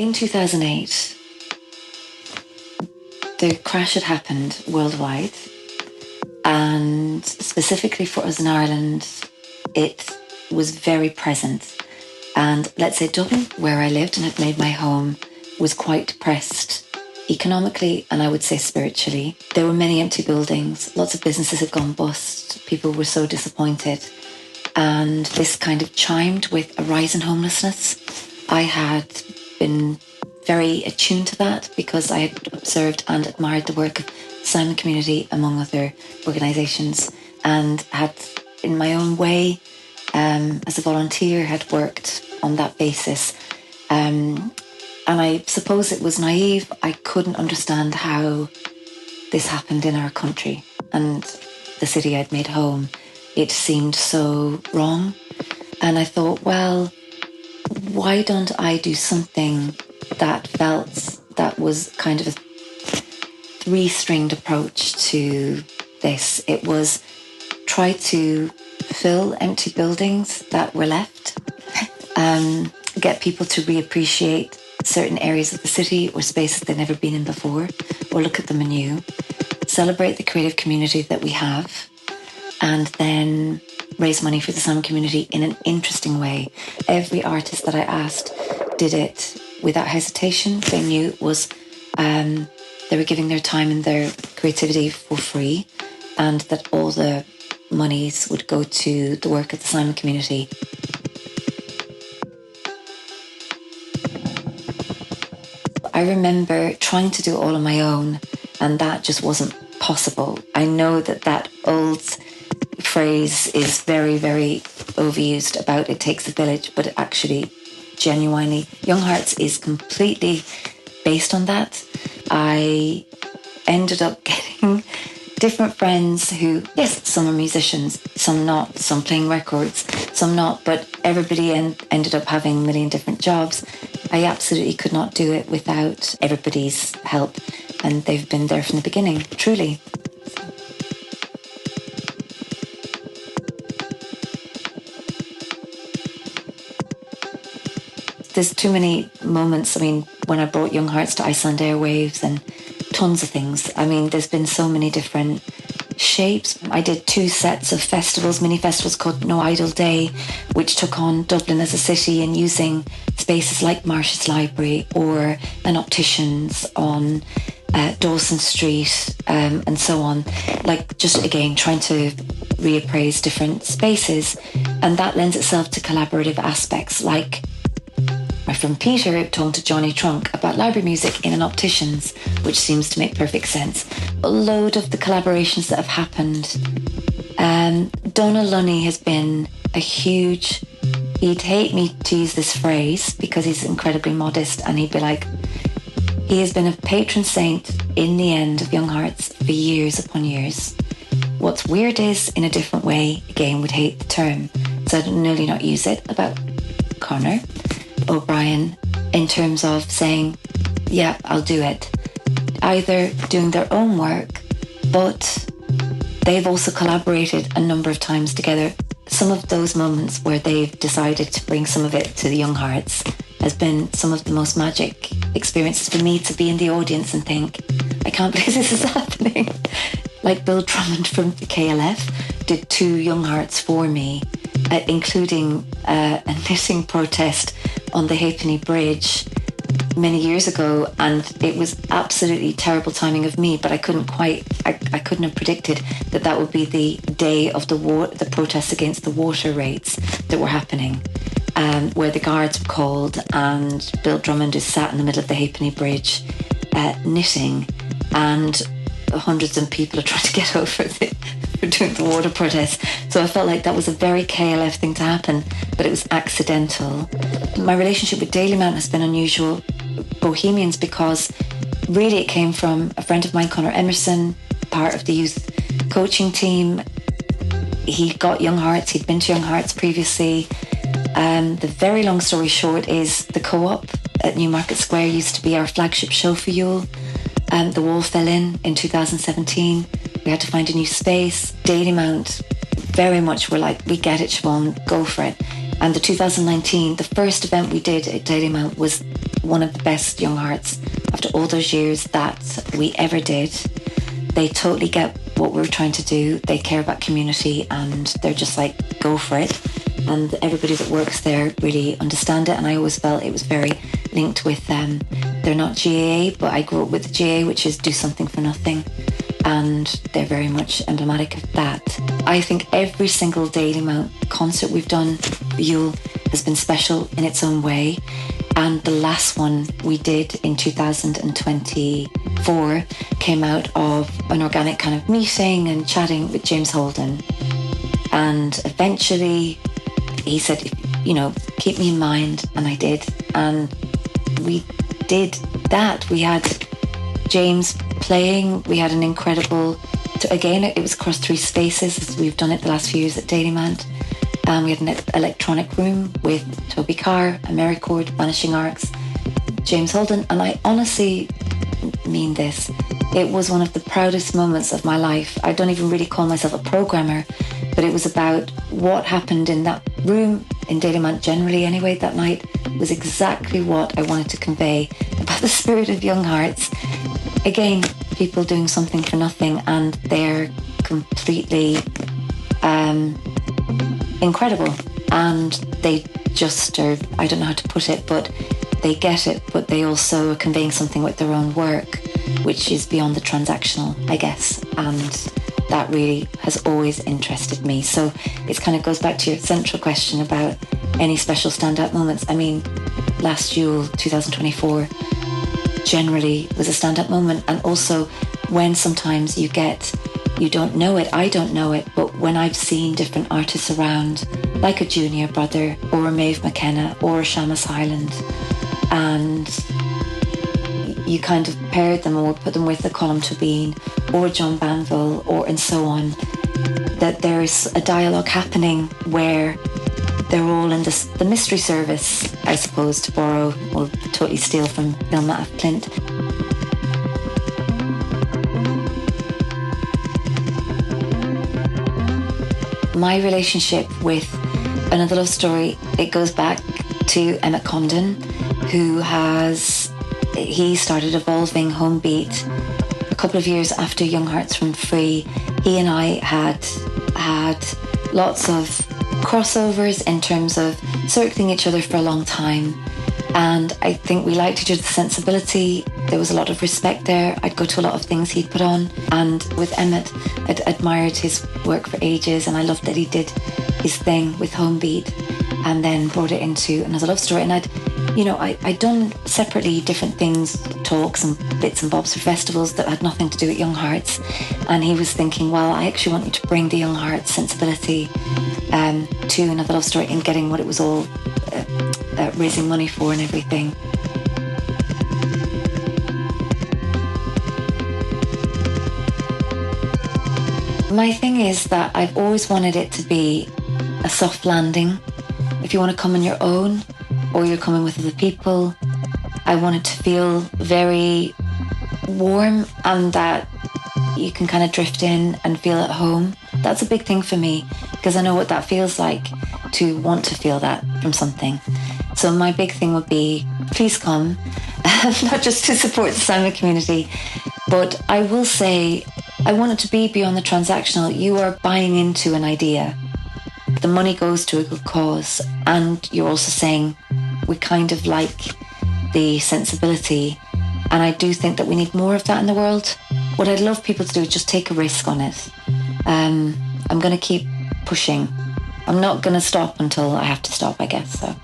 In 2008, the crash had happened worldwide, and specifically for us in Ireland, it was very present. And let's say Dublin, where I lived and had made my home, was quite depressed economically and I would say spiritually. There were many empty buildings, lots of businesses had gone bust, people were so disappointed. And this kind of chimed with a rise in homelessness. I had been very attuned to that because I had observed and admired the work of the Simon community, among other organisations, and had, in my own way, as a volunteer, had worked on that basis. And I suppose it was naive. I couldn't understand how this happened in our country and the city I'd made home. It seemed so wrong. And I thought, well, why don't I do something that felt that was kind of a three-stringed approach to this? It was try to fill empty buildings that were left, get people to reappreciate certain areas of the city or spaces they've never been in before, or look at them anew, celebrate the creative community that we have, and then raise money for the Simon community in an interesting way. Every artist that I asked did it without hesitation. They knew it was, they were giving their time and their creativity for free, and that all the monies would go to the work of the Simon community. I remember trying to do it all on my own, and that just wasn't possible. I know that old phrase is very, very overused about it takes a village, but it actually, genuinely, Young Hearts is completely based on that. I ended up getting different friends who, yes, some are musicians, some not, some playing records, some not, but everybody ended up having a million different jobs. I absolutely could not do it without everybody's help, and they've been there from the beginning, truly. There's too many moments. I mean, when I brought Young Hearts to Iceland Airwaves and tons of things. I mean, there's been so many different shapes. I did 2 sets of festivals, mini festivals called No Idle Day, which took on Dublin as a city and using spaces like Marsh's Library or an opticians on Dawson Street and so on. Like, just again, trying to reappraise different spaces. And that lends itself to collaborative aspects, like my friend Peter talking to Johnny Trunk about library music in an opticians, which seems to make perfect sense. A load of the collaborations that have happened. Donal Lunny has been a huge, he'd hate me to use this phrase because he's incredibly modest, and he'd be like, he has been a patron saint in the end of Young Hearts for years upon years. What's weird is, in a different way, again, would hate the term, so I'd nearly not use it, about Conor O'Brien in terms of saying, yeah, I'll do it. Either doing their own work, but they've also collaborated a number of times together. Some of those moments where they've decided to bring some of it to the Young Hearts has been some of the most magic experiences for me, to be in the audience and think, I can't believe this is happening. Like Bill Drummond from the KLF did 2 Young Hearts for me, including a knitting protest on the Halfpenny Bridge many years ago, and it was absolutely terrible timing of me, but I couldn't have predicted that would be the day of the protests against the water rates that were happening, where the guards were called and Bill Drummond is sat in the middle of the Halfpenny Bridge knitting, and hundreds of people are trying to get over it for doing the water protest. So I felt like that was a very KLF thing to happen, but it was accidental. My relationship with Daily Mount has been unusual, Bohemians, because really it came from a friend of mine, Conor Emerson, part of the youth coaching team. He got Young Hearts, he'd been to Young Hearts previously. The very long story short is the Co-op at Newmarket Square used to be our flagship show for Yule. The wall fell in 2017. We had to find a new space. Daily Mount very much were like, we get it, Siobhán, go for it. And the 2019, the first event we did at Daily Mount was one of the best young hearts after all those years that we ever did. They totally get what we're trying to do. They care about community and they're just like, go for it. And everybody that works there really understand it. And I always felt it was very linked with them. They're not GAA, but I grew up with GAA, which is do something for nothing. And they're very much emblematic of that. I think every single Daily Mount concert we've done, Yule, has been special in its own way. And the last one we did in 2024 came out of an organic kind of meeting and chatting with James Holden. And eventually he said, you know, keep me in mind. And I did. And we did that. We had James playing. We had an incredible, again, it was across 3 spaces as we've done it the last few years at Daily Mount. We had an electronic room with Toby Carr, AmeriCord, Vanishing Arcs, James Holden. And I honestly mean this. It was one of the proudest moments of my life. I don't even really call myself a programmer, but it was about what happened in that room, in Daily Mount generally anyway, that night, was exactly what I wanted to convey about the spirit of young hearts. Again, people doing something for nothing, and they're completely incredible. And they just are, I don't know how to put it, but they get it, but they also are conveying something with their own work, which is beyond the transactional, I guess. And that really has always interested me. So it kind of goes back to your central question about any special standout moments. I mean, last Yule 2024 generally was a standout moment. And also when sometimes you don't know it, I don't know it, but when I've seen different artists around, like a Junior Brother or a Maeve McKenna or a Seamus Hyland, and you kind of paired them or put them with a Colm Tóibín or John Banville or and so on, that there's a dialogue happening where they're all in the mystery service, I suppose, to borrow or totally steal from Bill Matt of Plint. My relationship with Another Love Story, it goes back to Emmett Condon, who he started evolving Homebeat a couple of years after Young Hearts Run Free. He and I had lots of crossovers in terms of circling each other for a long time. And I think we liked each other's sensibility. There was a lot of respect there. I'd go to a lot of things he'd put on. And with Emmett, I'd admired his work for ages, and I loved that he did his thing with Homebeat and then brought it into Another Love Story. And I'd done separately different things, talks and bits and bobs for festivals that had nothing to do with Young Hearts. And he was thinking, well, I actually want you to bring the Young Hearts sensibility to Another Love Story and getting what it was all raising money for and everything. My thing is that I've always wanted it to be a soft landing. If you want to come on your own or you're coming with other people, I want it to feel very warm and that you can kind of drift in and feel at home. That's a big thing for me because I know what that feels like to want to feel that from something. So my big thing would be, please come, not just to support the Simon community, but I will say, I want it to be beyond the transactional. You are buying into an idea. The money goes to a good cause. And you're also saying, we kind of like the sensibility. And I do think that we need more of that in the world. What I'd love people to do is just take a risk on it. I'm going to keep pushing. I'm not going to stop until I have to stop, I guess, so.